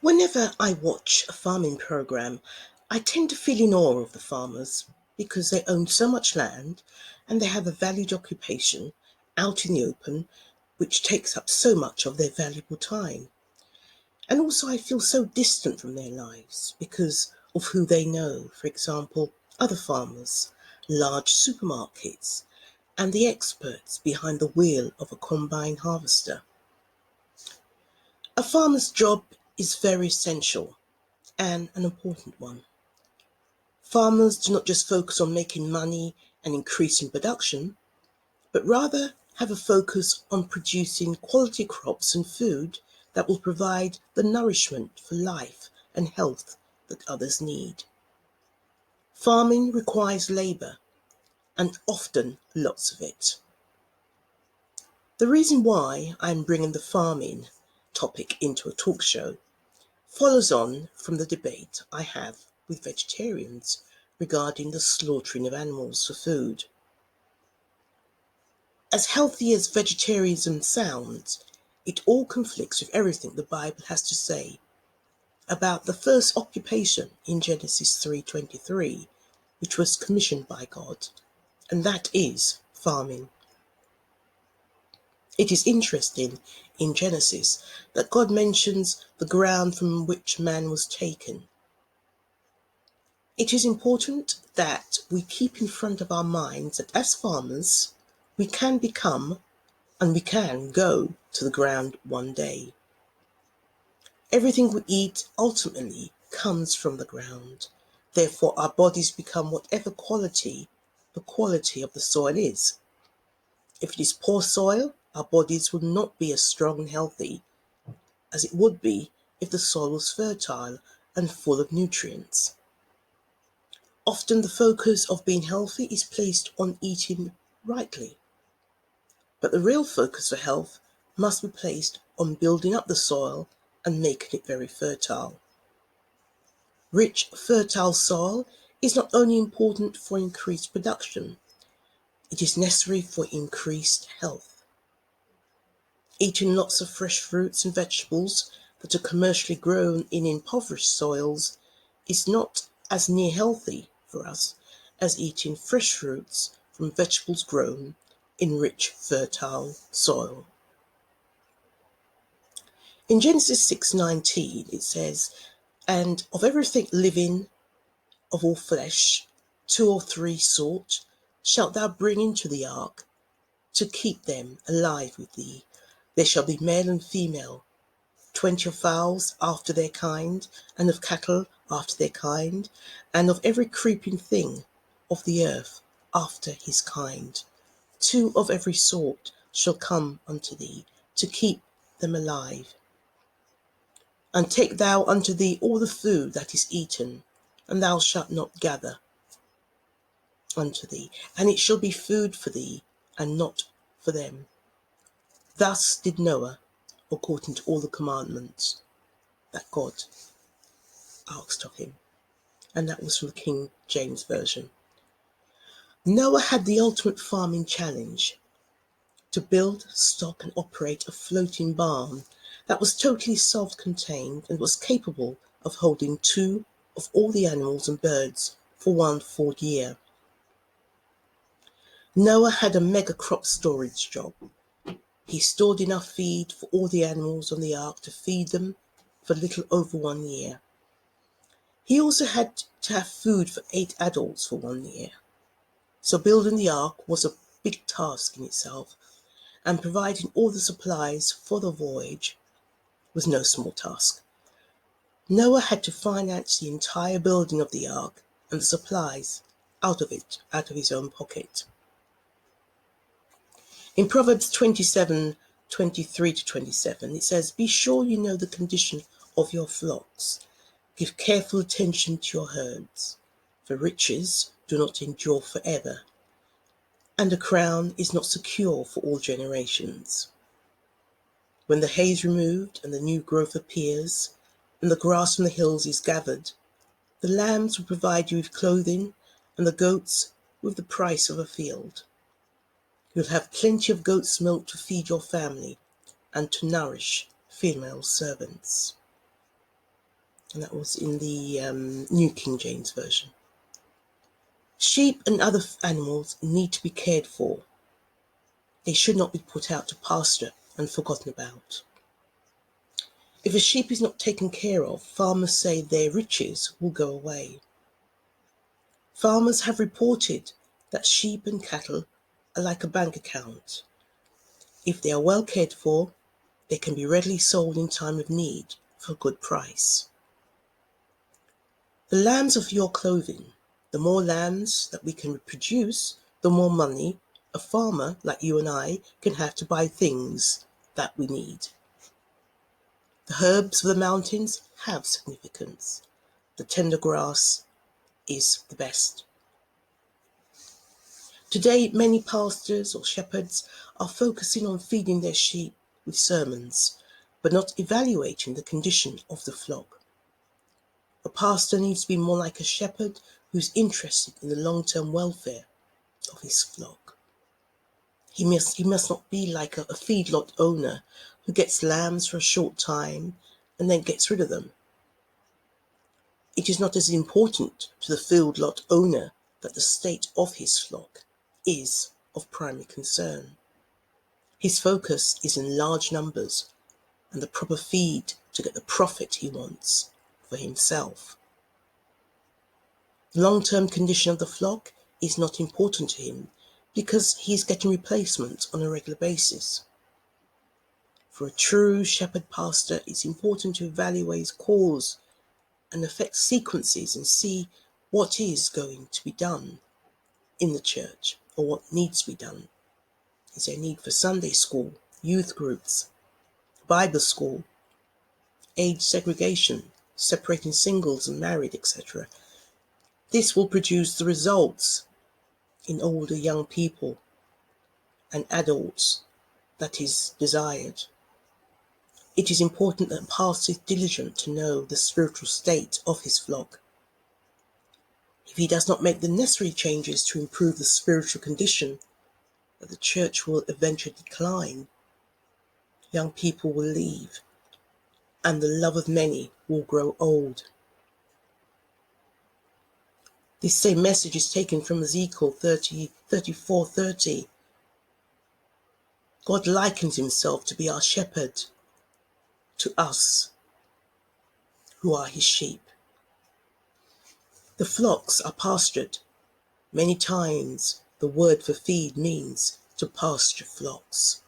Whenever I watch a farming program, I tend to feel in awe of the farmers because they own so much land and they have a valued occupation out in the open, which takes up so much of their valuable time. And also, I feel so distant from their lives because of who they know. For example, other farmers, large supermarkets, and the experts behind the wheel of a combine harvester. A farmer's job is very essential and an important one. Farmers do not just focus on making money and increasing production, but rather have a focus on producing quality crops and food that will provide the nourishment for life and health that others need. Farming requires labour, and often lots of it. The reason why I'm bringing the farming topic into a talk show follows on from the debate I have with vegetarians regarding the slaughtering of animals for food. As healthy as vegetarianism sounds, it all conflicts with everything the Bible has to say about the first occupation in Genesis 3:23, which was commissioned by God, and that is farming. It is interesting in Genesis that God mentions the ground from which man was taken. It is important that we keep in front of our minds that as farmers, we can become and we can go to the ground one day. Everything we eat ultimately comes from the ground. Therefore, our bodies become whatever quality the quality of the soil is. If it is poor soil, our bodies will not be as strong and healthy as it would be if the soil was fertile and full of nutrients. Often the focus of being healthy is placed on eating rightly, but the real focus for health must be placed on building up the soil and making it very fertile. Rich, fertile soil is not only important for increased production, it is necessary for increased health. Eating lots of fresh fruits and vegetables that are commercially grown in impoverished soils is not as near healthy for us as eating fresh fruits from vegetables grown in rich, fertile soil. In Genesis 6:19 it says, "And of everything living of all flesh, 2 or 3 sort shalt thou bring into the ark to keep them alive with thee. There shall be male and female, 20 of fowls after their kind, and of cattle after their kind, and of every creeping thing of the earth after his kind. 2 of every sort shall come unto thee, to keep them alive. And take thou unto thee all the food that is eaten, and thou shalt not gather unto thee, and it shall be food for thee, and not for them." Thus did Noah, according to all the commandments that God asked of him. And that was from the King James Version. Noah had the ultimate farming challenge: to build, stock and operate a floating barn that was totally self-contained and was capable of holding 2 of all the animals and birds for 1 full year. Noah had a mega crop storage job. He stored enough feed for all the animals on the ark to feed them for a little over 1 year. He also had to have food for 8 adults for 1 year. So building the ark was a big task in itself, and providing all the supplies for the voyage was no small task. Noah had to finance the entire building of the ark and the supplies out of his own pocket. In Proverbs 27:23-27, it says, "Be sure you know the condition of your flocks. Give careful attention to your herds, for riches do not endure forever, and a crown is not secure for all generations. When the hay is removed and the new growth appears, and the grass from the hills is gathered, the lambs will provide you with clothing, and the goats with the price of a field. You'll have plenty of goat's milk to feed your family and to nourish female servants." And that was in the New King James Version. Sheep and other animals need to be cared for. They should not be put out to pasture and forgotten about. If a sheep is not taken care of, farmers say their riches will go away. Farmers have reported that sheep and cattle are like a bank account. If they are well cared for, they can be readily sold in time of need for a good price. The lambs of your clothing. The more lambs that we can reproduce, the more money a farmer like you and I can have to buy things that we need. The herbs of the mountains have significance. The tender grass is the best. Today, many pastors or shepherds are focusing on feeding their sheep with sermons, but not evaluating the condition of the flock. A pastor needs to be more like a shepherd who's interested in the long-term welfare of his flock. He must not be like a feedlot owner who gets lambs for a short time and then gets rid of them. It is not as important to the feedlot owner that the state of his flock is of primary concern. His focus is in large numbers and the proper feed to get the profit he wants for himself. The long-term condition of the flock is not important to him because he is getting replacements on a regular basis. For a true shepherd pastor, it's important to evaluate his cause and effect sequences and see what is going to be done in the church or what needs to be done. Is there a need for Sunday school, youth groups, Bible school, age segregation, separating singles and married, etc.? This will produce the results in older young people and adults that is desired. It is important that a pastor is diligent to know the spiritual state of his flock. If he does not make the necessary changes to improve the spiritual condition, that the church will eventually decline. Young people will leave, and the love of many will grow old. This same message is taken from Ezekiel 34:30. God likens himself to be our shepherd to us who are his sheep. The flocks are pastured. Many times the word for feed means to pasture flocks.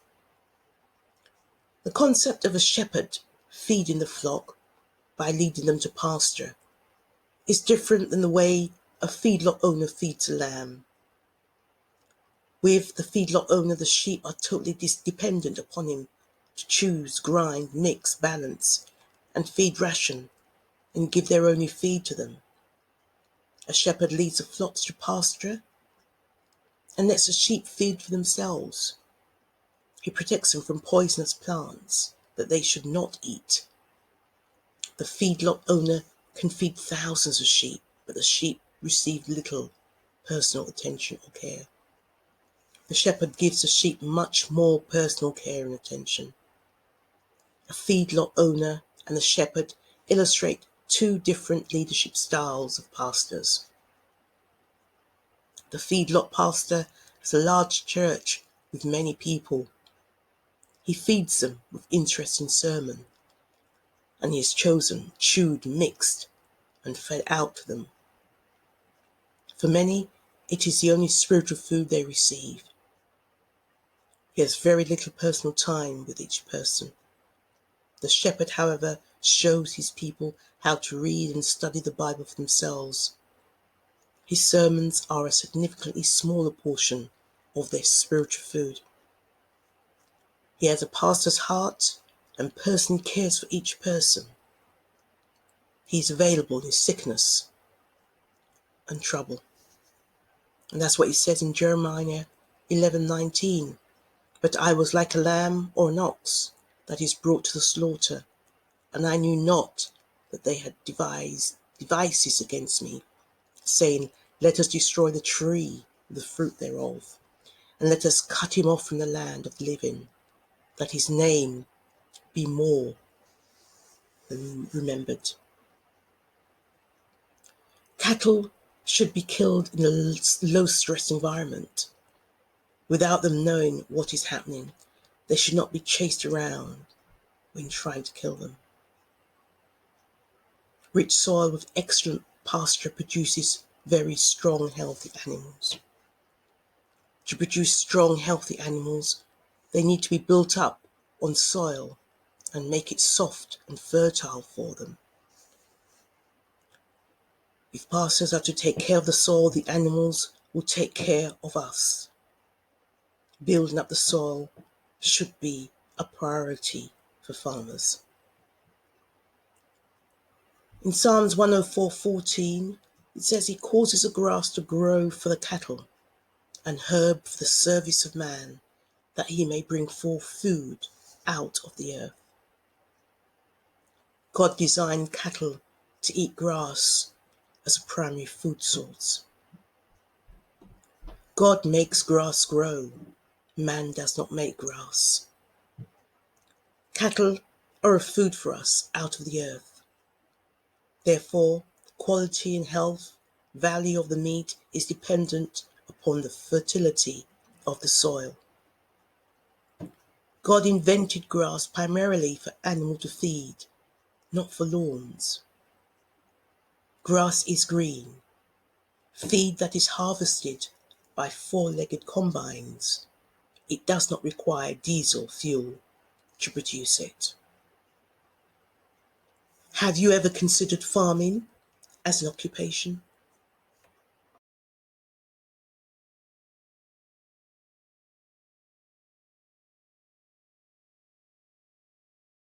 The concept of a shepherd feeding the flock by leading them to pasture is different than the way a feedlot owner feeds a lamb. With the feedlot owner, the sheep are totally dependent upon him to choose, grind, mix, balance, and feed ration and give their only feed to them. A shepherd leads the flocks to pasture and lets the sheep feed for themselves. He protects them from poisonous plants that they should not eat. The feedlot owner can feed thousands of sheep, but the sheep receive little personal attention or care. The shepherd gives the sheep much more personal care and attention. A feedlot owner and the shepherd illustrate two different leadership styles of pastors. The feedlot pastor has a large church with many people. He feeds them with interesting sermon, and he has chosen, chewed, mixed, and fed out to them. For many, it is the only spiritual food they receive. He has very little personal time with each person. The shepherd, however, shows his people how to read and study the Bible for themselves. His sermons are a significantly smaller portion of their spiritual food. He has a pastor's heart and personally cares for each person. He is available in sickness and trouble. And that's what he says in Jeremiah 11:19. But I was like a lamb or an ox that is brought to the slaughter, and I knew not that they had devised devices against me, saying, let us destroy the tree, the fruit thereof, and let us cut him off from the land of the living, that his name be more than remembered. Cattle should be killed in a low-stress environment without them knowing what is happening. They should not be chased around when trying to kill them. Rich soil with excellent pasture produces very strong, healthy animals. To produce strong, healthy animals, they need to be built up on soil and make it soft and fertile for them. If pastors are to take care of the soil, the animals will take care of us. Building up the soil should be a priority for farmers. In Psalms 104:14, it says he causes the grass to grow for the cattle and herb for the service of man, that he may bring forth food out of the earth. God designed cattle to eat grass as a primary food source. God makes grass grow. Man does not make grass. Cattle are a food for us out of the earth. Therefore, quality and health, value of the meat is dependent upon the fertility of the soil. God invented grass primarily for animals to feed, not for lawns. Grass is green, feed that is harvested by four-legged combines. It does not require diesel fuel to produce it. Have you ever considered farming as an occupation?